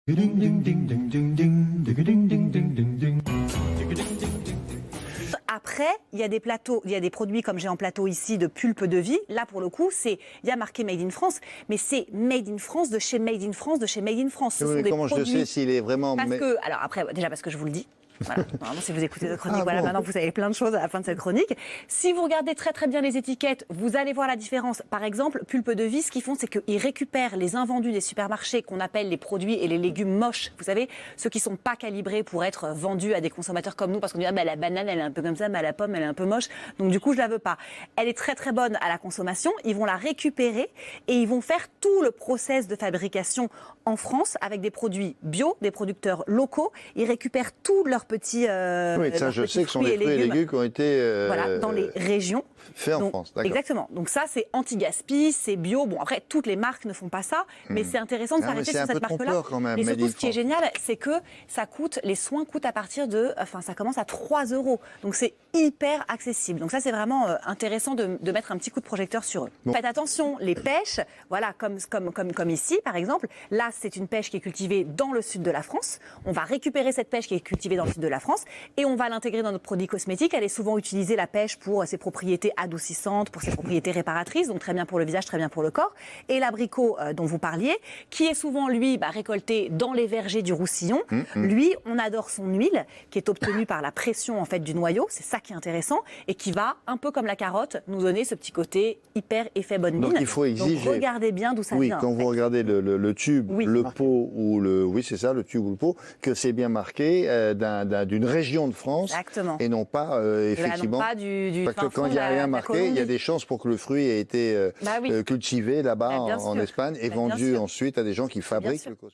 Après, il y a des plateaux, il y a des produits comme j'ai en plateau ici de pulpe de vie. Là, pour le coup, il y a marqué Made in France, mais c'est Made in France de chez Made in France de chez Made in France. Oui, comment je sais s'il est vraiment... Alors après, déjà parce que je vous le dis. Voilà. Normalement, si vous écoutez cette chronique, maintenant vous savez plein de choses à la fin de cette chronique. Si vous regardez très très bien les étiquettes, vous allez voir la différence. Par exemple, Pulpe de Vie, ce qu'ils font, c'est qu'ils récupèrent les invendus des supermarchés qu'on appelle les produits et les légumes moches. Vous savez, ceux qui sont pas calibrés pour être vendus à des consommateurs comme nous, parce qu'on dit la banane elle est un peu comme ça, mais la pomme elle est un peu moche, donc du coup je la veux pas. Elle est très très bonne à la consommation. Ils vont la récupérer et ils vont faire tout le process de fabrication en France avec des produits bio, des producteurs locaux. Ils récupèrent tous leurs petits oui, ça je sais que ce sont les fruits et légumes qui ont été dans les régions. Faits en France, d'accord. Exactement. Donc ça, c'est anti-gaspi, c'est bio. Bon, après, toutes les marques ne font pas ça, mais c'est intéressant de s'arrêter sur cette marque-là. Et surtout, ce qui est génial, c'est que les soins coûtent à partir de... Enfin, ça commence à 3 €. Donc c'est hyper accessible. Donc ça, c'est vraiment intéressant de mettre un petit coup de projecteur sur eux. Bon. Faites attention, les pêches, voilà, comme ici, par exemple. Là, c'est une pêche qui est cultivée dans le sud de la France. On va récupérer cette pêche qui est cultivée dans le sud de la France et on va l'intégrer dans notre produit cosmétique. Elle est souvent utilisée, la pêche, pour ses propriétés adoucissantes, pour ses propriétés réparatrices, donc très bien pour le visage, très bien pour le corps. Et l'abricot dont vous parliez, qui est souvent, lui, récolté dans les vergers du Roussillon. Lui, on adore son huile, qui est obtenue par la pression en fait du noyau. C'est ça qui est intéressant et qui va, un peu comme la carotte, nous donner ce petit côté hyper effet bonne mine. Donc il faut exiger. Donc regardez bien d'où ça vient. Oui, quand vous regardez le tube, le pot ou le... Oui, c'est ça, le tube ou le pot, que c'est bien marqué d'une région de France. Exactement. Et non pas, effectivement... Là, non pas du parce que quand il n'y a rien marqué, il y a des chances pour que le fruit ait été cultivé là-bas en Espagne et vendu ensuite à des gens qui fabriquent le cosmétique.